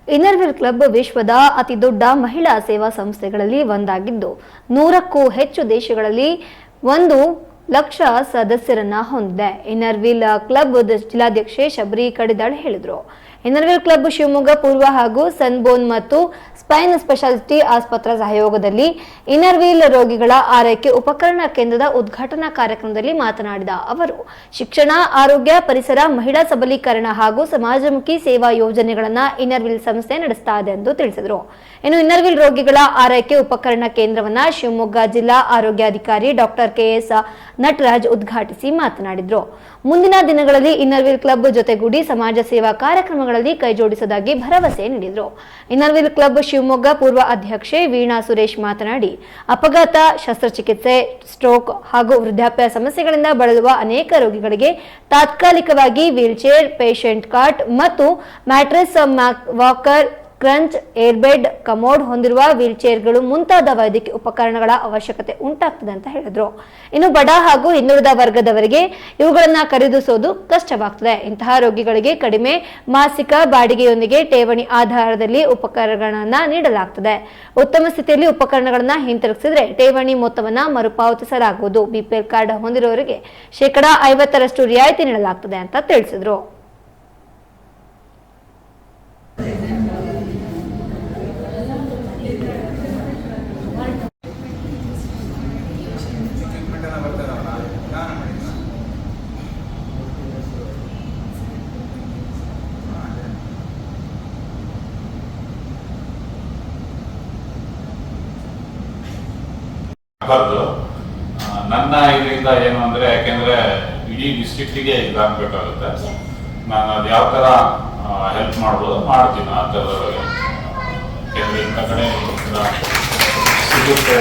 Inner Wheel club ವಿಶ್ವದ ಅತಿದೊಡ್ಡ ಮಹಿಳಾ ಸೇವಾ ಸಂಸ್ಥೆಗಳಲ್ಲಿ ಒಂದಾಗಿದ್ದು 100ಕ್ಕೂ ಹೆಚ್ಚು ದೇಶಗಳಲ್ಲಿ 1,00,000 ಸದಸ್ಯರನ್ನ ಹೊಂದಿದೆ. ಇನ್ನರ್ವಿಲ್ ಕ್ಲಬ್ ಜಿಲ್ಲಾಧ್ಯಕ್ಷೆ ಶಬರಿ ಕಡಿದಾಳ್ ಹೇಳಿದರು. ಇನ್ನರ್ವಿಲ್ ಕ್ಲಬ್ ಶಿವಮೊಗ್ಗ ಪೂರ್ವ ಹಾಗೂ ಸನ್ಬೋನ್ ಮತ್ತು ಸ್ಪೈನ್ ಸ್ಪೆಷಾಲಿಟಿ ಆಸ್ಪತ್ರೆ ಸಹಯೋಗದಲ್ಲಿ ಇನ್ನರ್ವಿಲ್ ರೋಗಿಗಳ ಆರೈಕೆ ಉಪಕರಣ ಕೇಂದ್ರದ ಉದ್ಘಾಟನಾ ಕಾರ್ಯಕ್ರಮದಲ್ಲಿ ಮಾತನಾಡಿದ ಅವರು, ಶಿಕ್ಷಣ, ಆರೋಗ್ಯ, ಪರಿಸರ, ಮಹಿಳಾ ಸಬಲೀಕರಣ ಹಾಗೂ ಸಮಾಜಮುಖಿ ಸೇವಾ ಯೋಜನೆಗಳನ್ನು ಇನ್ನರ್ವಿಲ್ ಸಂಸ್ಥೆ ನಡೆಸ್ತಾ ಇದೆ ಎಂದು ತಿಳಿಸಿದರು. ಇನ್ನು ಇನ್ನರ್ವಿಲ್ ರೋಗಿಗಳ ಆರೈಕೆ ಉಪಕರಣ ಕೇಂದ್ರವನ್ನು ಶಿವಮೊಗ್ಗ ಜಿಲ್ಲಾ ಆರೋಗ್ಯಾಧಿಕಾರಿ ಡಾಕ್ಟರ್ ಕೆಎಸ್ ನಟರಾಜ್ ಉದ್ಘಾಟಿಸಿ ಮಾತನಾಡಿದರು. ಮುಂದಿನ ದಿನಗಳಲ್ಲಿ ಇನ್ನರ್ವಿಲ್ ಕ್ಲಬ್ ಜೊತೆಗೂಡಿ ಸಮಾಜ ಸೇವಾ ಕಾರ್ಯಕ್ರಮಗಳಲ್ಲಿ ಕೈಜೋಡಿಸುವುದಾಗಿ ಭರವಸೆ ನೀಡಿದರು. ಇನ್ನರ್ವಿಲ್ ಕ್ಲಬ್ ಶಿವಮೊಗ್ಗ ಪೂರ್ವ ಅಧ್ಯಕ್ಷೆ ವೀಣಾ ಸುರೇಶ್ ಮಾತನಾಡಿ, ಅಪಘಾತ, ಶಸ್ತ್ರಚಿಕಿತ್ಸೆ, ಸ್ಟ್ರೋಕ್ ಹಾಗೂ ವೃದ್ಧಾಪ್ಯ ಸಮಸ್ಯೆಗಳಿಂದ ಬಳಲುವ ಅನೇಕ ರೋಗಿಗಳಿಗೆ ತಾತ್ಕಾಲಿಕವಾಗಿ ವೀಲ್ಚೇರ್, ಪೇಷಂಟ್ ಕಾರ್ಟ್ ಮತ್ತು ಮ್ಯಾಟ್ರೆಸ್, ವಾಕರ್, ಕ್ರಂಚ್, ಏರ್ಬೆಡ್, ಕಮೋಡ್ ಹೊಂದಿರುವ ವೀಲ್ಚೇರ್ಗಳು ಮುಂತಾದ ವೈದ್ಯಕೀಯ ಉಪಕರಣಗಳ ಅವಶ್ಯಕತೆ ಉಂಟಾಗ್ತದೆ ಅಂತ ಹೇಳಿದ್ರು. ಇನ್ನು ಬಡ ಹಾಗೂ ಹಿಂದುಳಿದ ವರ್ಗದವರಿಗೆ ಇವುಗಳನ್ನು ಖರೀದಿಸುವುದು ಕಷ್ಟವಾಗ್ತದೆ. ಇಂತಹ ರೋಗಿಗಳಿಗೆ ಕಡಿಮೆ ಮಾಸಿಕ ಬಾಡಿಗೆಯೊಂದಿಗೆ ಠೇವಣಿ ಆಧಾರದಲ್ಲಿ ಉಪಕರಣಗಳನ್ನು ನೀಡಲಾಗ್ತದೆ. ಉತ್ತಮ ಸ್ಥಿತಿಯಲ್ಲಿ ಉಪಕರಣಗಳನ್ನು ಹಿಂತಿರುಗಿಸಿದ್ರೆ ಠೇವಣಿ ಮೊತ್ತವನ್ನು ಮರುಪಾವತಿಸಲಾಗುವುದು. ಬಿಪಿಎಲ್ ಕಾರ್ಡ್ ಹೊಂದಿರುವವರಿಗೆ 50% ರಿಯಾಯಿತಿ ನೀಡಲಾಗ್ತದೆ ಅಂತ ತಿಳಿಸಿದ್ರು. ನನ್ನ ಇದರಿಂದ ಏನು ಅಂದ್ರೆ, ಯಾಕೆಂದ್ರೆ ಇಡೀ ಡಿಸ್ಟ್ರಿಕ್ಟಿಗೆ ಇದಾಗಬೇಕಾಗುತ್ತೆ. ನಾನು ಅದು ಯಾವ ತರ ಹೆಲ್ಪ್ ಮಾಡ್ಬೋದು ಮಾಡ್ತೀನಿ ಆ ಥರದೊಳಗೆ. ಯಾಕೆಂದ್ರೆ ಇಂಥ ಕಡೆ ಸಿಗುತ್ತೆ,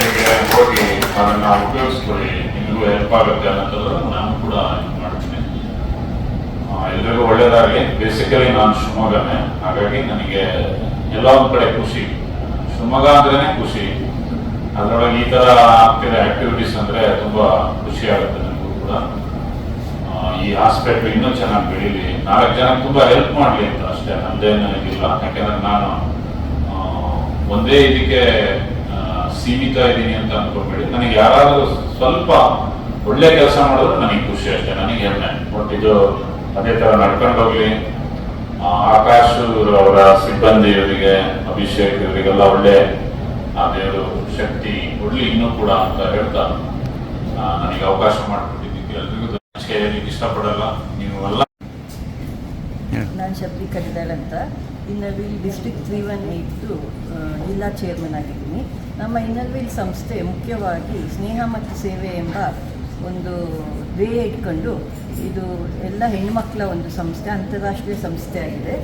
ಹೋಗಿ ಅದನ್ನ ಉಪಯೋಗಿಸ್ಕೊಳ್ಳಿ, ನಿಮಗೂ ಹೆಲ್ಪ್ ಆಗುತ್ತೆ ಅನ್ನೋದ್ರ ನಾನು ಕೂಡ ಇದು ಮಾಡ್ತೀನಿ. ಎಲ್ರಿಗೂ ಒಳ್ಳೇದಾಗಲಿ. ಬೇಸಿಕಲಿ ನಾನು ಶಿವಮೊಗ್ಗನೇ, ಹಾಗಾಗಿ ನನಗೆ ಎಲ್ಲ ಒಂದು ಕಡೆ ಖುಷಿ. ಶಿವಮೊಗ್ಗ ಅಂದ್ರೇನೆ ಖುಷಿ. ಅದರೊಳಗೆ ಈ ತರ ಆಗ್ತಿರೋ ಆಕ್ಟಿವಿಟೀಸ್ ಅಂದ್ರೆ ತುಂಬಾ ಖುಷಿ ಆಗುತ್ತೆ ನನಗೂ ಕೂಡ. ಈ ಹಾಸ್ಪಿಟ್ಲ್ ಇನ್ನೂ ಚೆನ್ನಾಗಿ ಬೆಳೀಲಿ, 4 ಜನಕ್ಕೆ ತುಂಬಾ ಹೆಲ್ಪ್ ಮಾಡ್ಲಿ ಅಂತ ಅಷ್ಟೇ, ನಂದೇನು ಇದಿಲ್ಲ. ಯಾಕೆಂದ್ರೆ ನಾನು ಒಂದೇ ಇದಕ್ಕೆ ಸೀಮಿತ ಇದ್ದೀನಿ ಅಂತ ಅನ್ಕೊಂಡ್ಬೇಡಿ. ನನಗೆ ಯಾರಾದ್ರೂ ಸ್ವಲ್ಪ ಒಳ್ಳೆ ಕೆಲಸ ಮಾಡಿದ್ರು ನನಗೆ ಖುಷಿ ಅಷ್ಟೇ, ನನಗೆ ಹೆಮ್ಮೆ. ಬಟ್ ಇದು ಅದೇ ತರ ನಡ್ಕೊಂಡು ಹೋಗ್ಲಿ. ಆಕಾಶ್ ಅವರ ಸಿಬ್ಬಂದಿ ಇವರಿಗೆ, ಅಭಿಷೇಕ್ ಇವರಿಗೆಲ್ಲ ಒಳ್ಳೆ ದೇವರು ಶಕ್ತಿ ಕೊಡ್ಲಿ ಇನ್ನೂ ಕೂಡ ಅಂತ ಹೇಳ್ತಾ ನನಗೆ ಅವಕಾಶ ಮಾಡಿಕೊಟ್ಟಿದ್ದಕ್ಕೆ ಎಲ್ರಿಗೂ ಹೇಳಲಿಕ್ಕೆ ಇಷ್ಟಪಡಲ್ಲ. ನೀವು ಎಲ್ಲ ನಾನು ಶಬರಿ ಕಡಿದಾಳ್ ಅಂತ ಇನ್ನರ್ವಿಲ್ ಡಿಸ್ಟ್ರಿಕ್ಟ್ 318 ಜಿಲ್ಲಾ ಚೇರ್ಮನ್ ಆಗಿದ್ದೀನಿ. ನಮ್ಮ ಇನ್ನರ್ವಿಲ್ ಸಂಸ್ಥೆ ಮುಖ್ಯವಾಗಿ ಸ್ನೇಹ ಮತ್ತು ಸೇವೆ ಎಂಬ ಒಂದು ಧ್ಯೇಯ ಇಟ್ಕೊಂಡು ಇದು ಎಲ್ಲ ಹೆಣ್ಣುಮಕ್ಕಳ ಒಂದು ಸಂಸ್ಥೆ, ಅಂತಾರಾಷ್ಟ್ರೀಯ ಸಂಸ್ಥೆ ಆಗಿದೆ.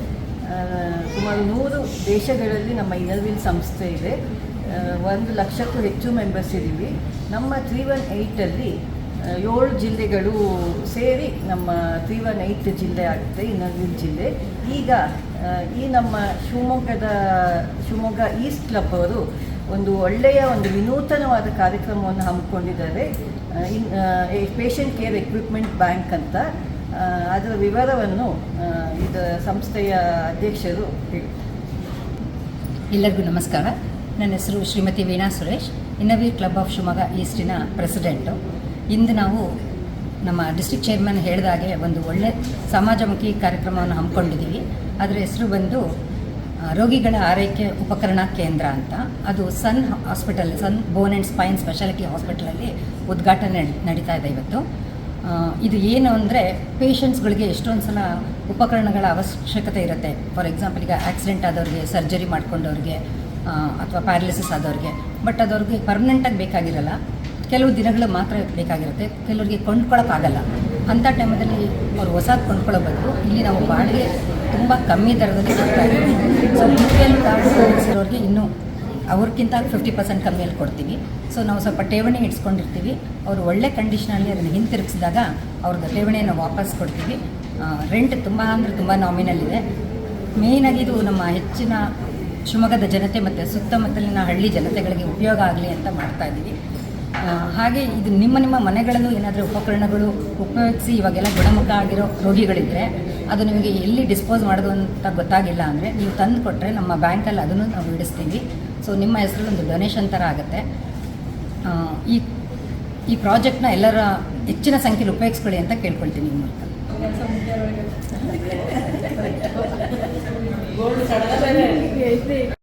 ಸುಮಾರು 100 ದೇಶಗಳಲ್ಲಿ ನಮ್ಮ ಇನ್ನರ್ವಿಲ್ ಸಂಸ್ಥೆ ಇದೆ. 1,00,000ಕ್ಕೂ ಹೆಚ್ಚು ಮೆಂಬರ್ಸ್ ಇದ್ದೀವಿ. ನಮ್ಮ 318ಅಲ್ಲಿ 7 ಜಿಲ್ಲೆಗಳು ಸೇರಿ ನಮ್ಮ 318 ಜಿಲ್ಲೆ ಆಗುತ್ತೆ, ಇನ್ನರ್ವಿಲ್ ಜಿಲ್ಲೆ. ಈಗ ಈ ನಮ್ಮ ಶಿವಮೊಗ್ಗ ಈಸ್ಟ್ ಕ್ಲಬ್ ಅವರು ಒಂದು ಒಳ್ಳೆಯ ಒಂದು ವಿನೂತನವಾದ ಕಾರ್ಯಕ್ರಮವನ್ನು ಹಮ್ಮಿಕೊಂಡಿದ್ದಾರೆ. ಪೇಷಂಟ್ ಕೇರ್ ಎಕ್ವಿಪ್ಮೆಂಟ್ ಬ್ಯಾಂಕ್ ಅಂತ. ಅದರ ವಿವರವನ್ನು ಇದರ ಸಂಸ್ಥೆಯ ಅಧ್ಯಕ್ಷರು ಹೇಳ್ತಾರೆ. ಎಲ್ಲರಿಗೂ ನಮಸ್ಕಾರ. ನನ್ನ ಹೆಸರು Shrimati Veena Suresh, Inner Wheel club of Shivamogga ಈಸ್ಟಿನ ಪ್ರೆಸಿಡೆಂಟು. ಇಂದು ನಾವು ನಮ್ಮ ಡಿಸ್ಟ್ರಿಕ್ಟ್ ಚೇರ್ಮನ್ ಹೇಳಿದಾಗೆ ಒಂದು ಒಳ್ಳೆ ಸಮಾಜಮುಖಿ ಕಾರ್ಯಕ್ರಮವನ್ನು ಹಮ್ಮಿಕೊಂಡಿದ್ದೀವಿ. ಅದರ ಹೆಸರು ಬಂದು ರೋಗಿಗಳ ಆರೈಕೆ ಉಪಕರಣ ಕೇಂದ್ರ ಅಂತ. ಅದು Sun hospital, Sun bone and spine speciality ಹಾಸ್ಪಿಟಲಲ್ಲಿ ಉದ್ಘಾಟನೆ ನಡೀತಾ ಇದೆ ಇವತ್ತು. ಇದು ಏನು ಅಂದರೆ, ಪೇಷಂಟ್ಸ್ಗಳಿಗೆ ಎಷ್ಟೊಂದು ಸಲ ಉಪಕರಣಗಳ ಅವಶ್ಯಕತೆ ಇರುತ್ತೆ. ಫಾರ್ ಎಕ್ಸಾಂಪಲ್, ಈಗ ಆಕ್ಸಿಡೆಂಟ್ ಆದವ್ರಿಗೆ, ಸರ್ಜರಿ ಮಾಡ್ಕೊಂಡವ್ರಿಗೆ ಅಥವಾ ಪ್ಯಾರಲಿಸಿಸ್ ಆದವ್ರಿಗೆ, ಬಟ್ ಅದವ್ರಿಗೆ ಪರ್ಮನೆಂಟಾಗಿ ಬೇಕಾಗಿರಲ್ಲ, ಕೆಲವು ದಿನಗಳು ಮಾತ್ರ ಬೇಕಾಗಿರುತ್ತೆ, ಕೆಲವರಿಗೆ ಕೊಂಡ್ಕೊಳ್ಳೋಕ್ಕಾಗಲ್ಲ. ಅಂಥ ಟೈಮಲ್ಲಿ ಅವ್ರು ಹೊಸದು ಕೊಂಡ್ಕೊಳ್ಳೋ ಬದಲು ಇಲ್ಲಿ ನಾವು ಬಾಡಿಗೆ ತುಂಬ ಕಮ್ಮಿ ದರದಲ್ಲಿ ಕೊಡ್ತಾ ಇದ್ದೀವಿ. ಸೊ BPL ಕಾರ್ಡ್ ಹೊಂದಿಸಿರೋರಿಗೆ ಇನ್ನೂ ಅವ್ರಿಗಿಂತ 50% ಕಮ್ಮಿಯಲ್ಲಿ ಕೊಡ್ತೀವಿ. ಸೊ ನಾವು ಸ್ವಲ್ಪ ಠೇವಣಿ ಇಡ್ಸ್ಕೊಂಡಿರ್ತೀವಿ. ಅವರು ಒಳ್ಳೆ ಕಂಡೀಷನಲ್ಲಿ ಅದನ್ನು ಹಿಂತಿರುಗಿಸಿದಾಗ ಅವ್ರಿಗೆ ಠೇವಣಿಯನ್ನು ವಾಪಸ್ ಕೊಡ್ತೀವಿ. ರೆಂಟ್ ತುಂಬ ಅಂದರೆ ತುಂಬ ನಾಮಿನಲ್ ಇದೆ. ಮೇಯ್ನಾಗಿ ಇದು ನಮ್ಮ ಹೆಚ್ಚಿನ ಶಿವಮೊಗ್ಗದ ಜನತೆ ಮತ್ತು ಸುತ್ತಮುತ್ತಲಿನ ಹಳ್ಳಿ ಜನತೆಗಳಿಗೆ ಉಪಯೋಗ ಆಗಲಿ ಅಂತ ಮಾಡ್ತಾಯಿದ್ದೀವಿ. ಹಾಗೆ ಇದು ನಿಮ್ಮ ಮನೆಗಳಲ್ಲೂ ಏನಾದರೂ ಉಪಕರಣಗಳು ಉಪಯೋಗಿಸಿ ಇವಾಗೆಲ್ಲ ಗುಣಮುಖ ಆಗಿರೋ ರೋಗಿಗಳಿದ್ದರೆ ಅದು ನಿಮಗೆ ಎಲ್ಲಿ ಡಿಸ್ಪೋಸ್ ಮಾಡೋದು ಅಂತ ಗೊತ್ತಾಗಿಲ್ಲ ಅಂದರೆ ನೀವು ತಂದು ಕೊಟ್ಟರೆ ನಮ್ಮ ಬ್ಯಾಂಕಲ್ಲಿ ಅದನ್ನು ನಾವು ಇಡಿಸ್ತೀವಿ. ಸೊ ನಿಮ್ಮ ಹೆಸರಲ್ಲಿ ಒಂದು ಡೊನೇಷನ್ ಥರ ಆಗುತ್ತೆ. ಈ ಪ್ರಾಜೆಕ್ಟ್ನ ಎಲ್ಲರ ಹೆಚ್ಚಿನ ಸಂಖ್ಯೆಯಲ್ಲಿ ಉಪಯೋಗಿಸ್ಕೊಳ್ಳಿ ಅಂತ ಕೇಳ್ಕೊಳ್ತೀನಿ ನಿಮ್ಮ ಮೂಲಕ. ಗೋಲ್ಡ್